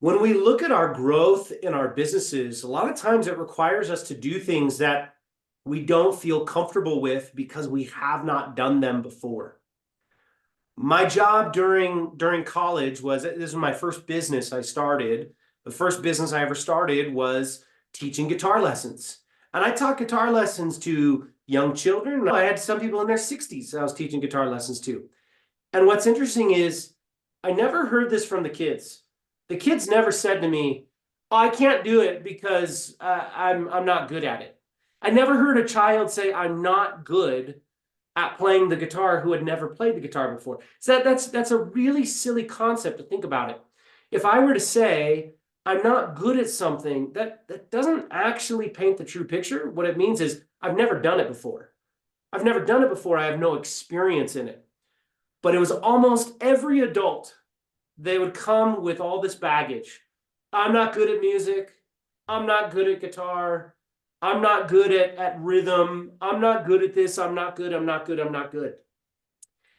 When we look at our growth in our businesses, a lot of times it requires us to do things that we don't feel comfortable with because we have not done them before. My job during college was this was my first business I started. The first business I ever started was teaching guitar lessons. And I taught guitar lessons to young children. I had some people in their 60s I was teaching guitar lessons to. And what's interesting is I never heard this from the kids. The kids never said to me, "Oh, I can't do it because I'm not good at it." I never heard a child say, "I'm not good at playing the guitar," who had never played the guitar before. So that's a really silly concept to think about it. If I were to say I'm not good at something, that doesn't actually paint the true picture. What it means is I've never done it before. I've never done it before. I have no experience in it. But it was almost every adult. They would come with all this baggage. I'm not good at music. I'm not good at guitar. I'm not good at rhythm. I'm not good at this. I'm not good. I'm not good. I'm not good.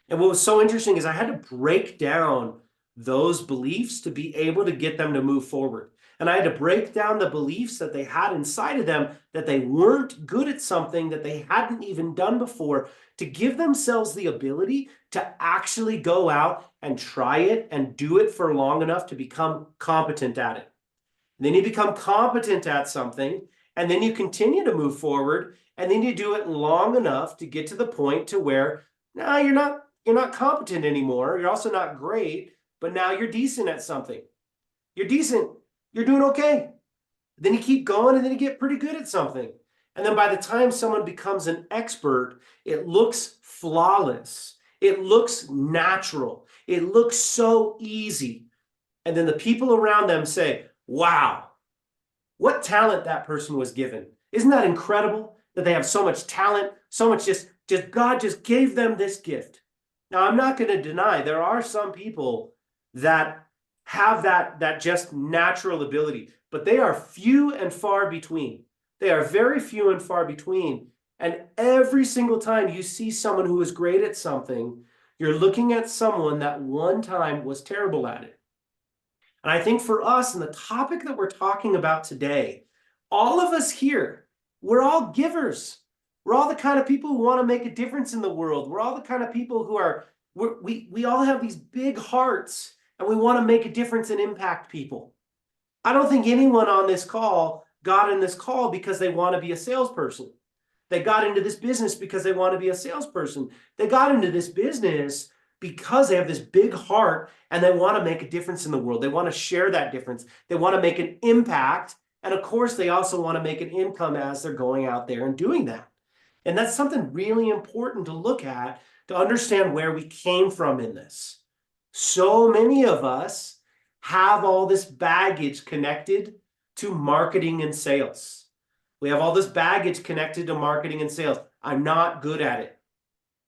And what was so interesting is I had to break down those beliefs to be able to get them to move forward. And I had to break down the beliefs that they had inside of them that they weren't good at something that they hadn't even done before to give themselves the ability to actually go out and try it and do it for long enough to become competent at it. And then you become competent at something, and then you continue to move forward, and then you do it long enough to get to the point to where now you're not competent anymore. You're also not great, but now you're decent at something. You're decent. You're doing okay. Then you keep going and then you get pretty good at something. And then by the time someone becomes an expert, it looks flawless. It looks natural. It looks so easy. And then the people around them say, "Wow, what talent that person was given. Isn't that incredible that they have so much talent, so much just God just gave them this gift." Now, I'm not going to deny there are some people that have that just natural ability, but they are few and far between. They are very few and far between. And every single time you see someone who is great at something, you're looking at someone that one time was terrible at it. And I think for us, and the topic that we're talking about today, all of us here, we're all givers. We're all the kind of people who want to make a difference in the world. We're all the kind of people who are, we all have these big hearts and we want to make a difference and impact people. I don't think anyone on this call got in this call because they want to be a salesperson. They got into this business because they want to be a salesperson. They got into this business because they have this big heart and they want to make a difference in the world. They want to share that difference. They want to make an impact. And of course, they also want to make an income as they're going out there and doing that. And that's something really important to look at to understand where we came from in this. So many of us have all this baggage connected to marketing and sales. We have all this baggage connected to marketing and sales. I'm not good at it.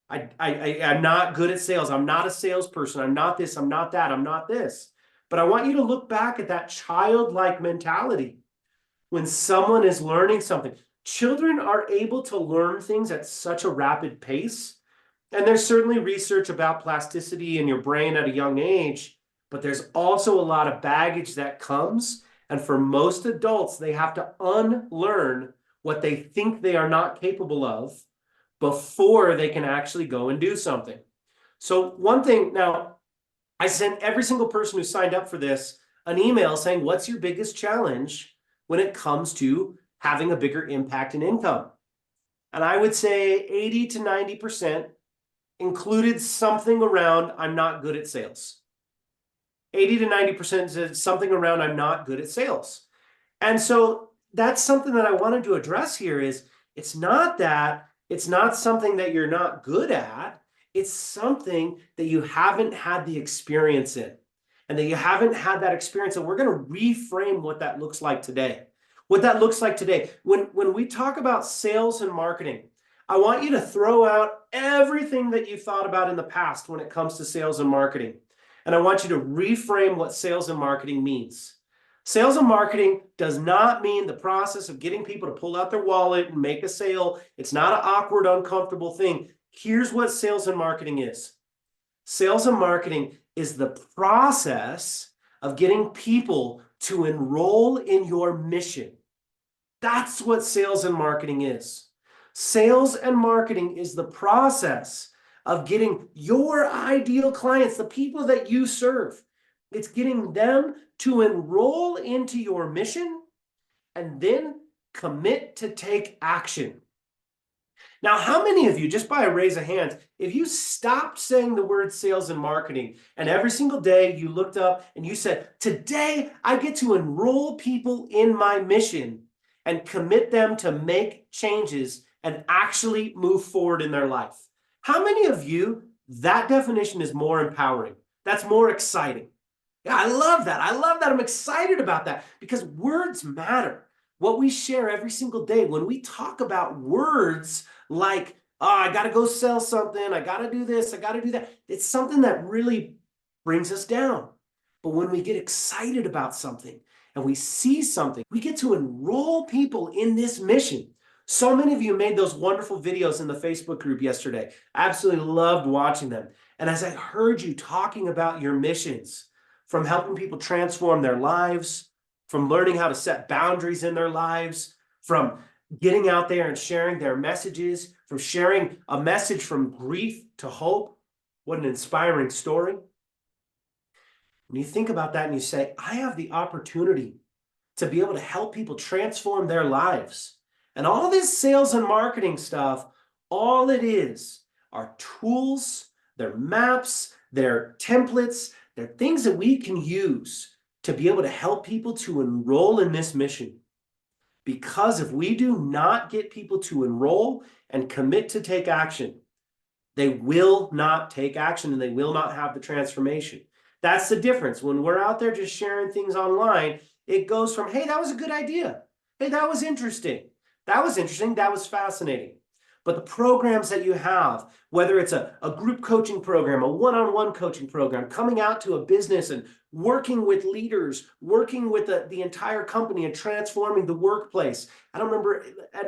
I'm not good at sales. I'm not a salesperson. I'm not this. I'm not that. I'm not this. But I want you to look back at that childlike mentality when someone is learning something. Children are able to learn things at such a rapid pace. And there's certainly research about plasticity in your brain at a young age, but there's also a lot of baggage that comes. And for most adults, they have to unlearn what they think they are not capable of before they can actually go and do something. So one thing, now, I sent every single person who signed up for this an email saying, what's your biggest challenge when it comes to having a bigger impact in income? And I would say 80 to 90% included something around, I'm not good at sales. 80 to 90% said something around, I'm not good at sales. And so that's something that I wanted to address here is it's not something that you're not good at. It's something that you haven't had the experience in and that you haven't had that experience. And we're going to reframe what that looks like today. What that looks like today. When we talk about sales and marketing, I want you to throw out everything that you thought about in the past when it comes to sales and marketing. And I want you to reframe what sales and marketing means. Sales and marketing does not mean the process of getting people to pull out their wallet and make a sale. It's not an awkward, uncomfortable thing. Here's what sales and marketing is. Sales and marketing is the process of getting people to enroll in your mission. That's what sales and marketing is. Sales and marketing is the process of getting your ideal clients, the people that you serve. It's getting them to enroll into your mission and then commit to take action. Now, how many of you, just by a raise of hands, if you stopped saying the word sales and marketing and every single day you looked up and you said, today I get to enroll people in my mission and commit them to make changes and actually move forward in their life? How many of you, that definition is more empowering? That's more exciting. Yeah, I love that. I love that. I'm excited about that because words matter. What we share every single day, when we talk about words like, oh, I got to go sell something, I got to do this, I got to do that, it's something that really brings us down. But when we get excited about something and we see something, we get to enroll people in this mission. So many of you made those wonderful videos in the Facebook group yesterday. I absolutely loved watching them. And as I heard you talking about your missions, from helping people transform their lives, from learning how to set boundaries in their lives, from getting out there and sharing their messages, from sharing a message from grief to hope. What an inspiring story. When you think about that and you say, I have the opportunity to be able to help people transform their lives. And all this sales and marketing stuff, all it is are tools, they're maps, they're templates, they're things that we can use to be able to help people to enroll in this mission. Because if we do not get people to enroll and commit to take action, they will not take action and they will not have the transformation. That's the difference. When we're out there just sharing things online, it goes from, hey, that was a good idea. Hey, that was interesting. That was interesting. That was fascinating. But the programs that you have, whether it's a group coaching program, a one-on-one coaching program, coming out to a business and working with leaders, working with the entire company and transforming the workplace. I don't remember,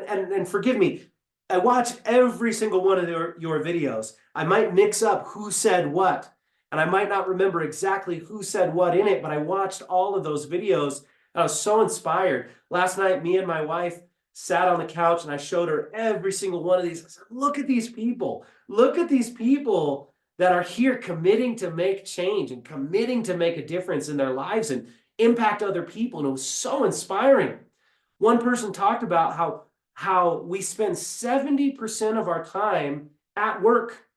and forgive me, I watch every single one of your videos. I might mix up who said what, and I might not remember exactly who said what in it, but I watched all of those videos, and I was so inspired. Last night, me and my wife sat on the couch and I showed her every single one of these. I said, look at these people. Look at these people that are here committing to make change and committing to make a difference in their lives and impact other people. And it was so inspiring. One person talked about how we spend 70% of our time at work.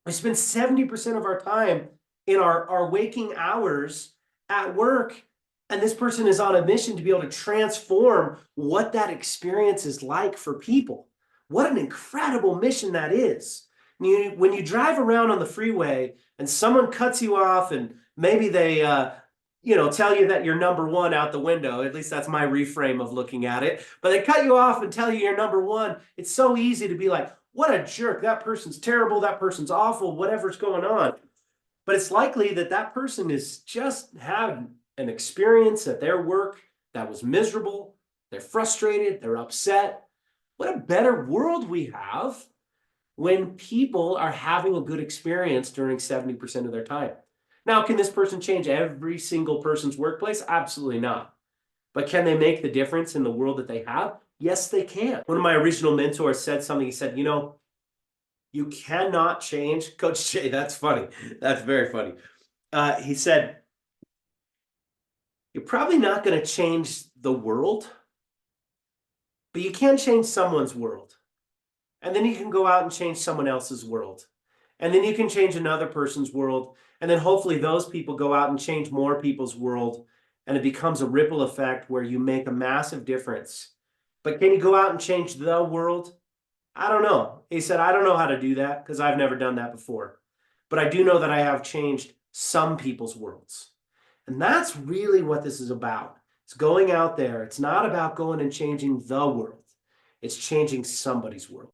We spend 70% of our time in our waking hours at work. And this person is on a mission to be able to transform what that experience is like for people. What an incredible mission that is. When you drive around on the freeway and someone cuts you off and maybe they tell you that you're number one out the window, at least that's my reframe of looking at it, but they cut you off and tell you you're number one, it's so easy to be like, what a jerk, that person's terrible, that person's awful, whatever's going on. But it's likely that that person is just having an experience at their work that was miserable, they're frustrated, they're upset. What a better world we have when people are having a good experience during 70% of their time. Now, can this person change every single person's workplace? Absolutely not. But can they make the difference in the world that they have? Yes, they can. One of my original mentors said something. He said, you cannot change. Coach Jay, that's funny. That's very funny. He said, you're probably not going to change the world, but you can change someone's world. And then you can go out and change someone else's world. And then you can change another person's world. And then hopefully those people go out and change more people's world. And it becomes a ripple effect where you make a massive difference. But can you go out and change the world? I don't know. He said, I don't know how to do that because I've never done that before. But I do know that I have changed some people's worlds. And that's really what this is about. It's going out there. It's not about going and changing the world. It's changing somebody's world.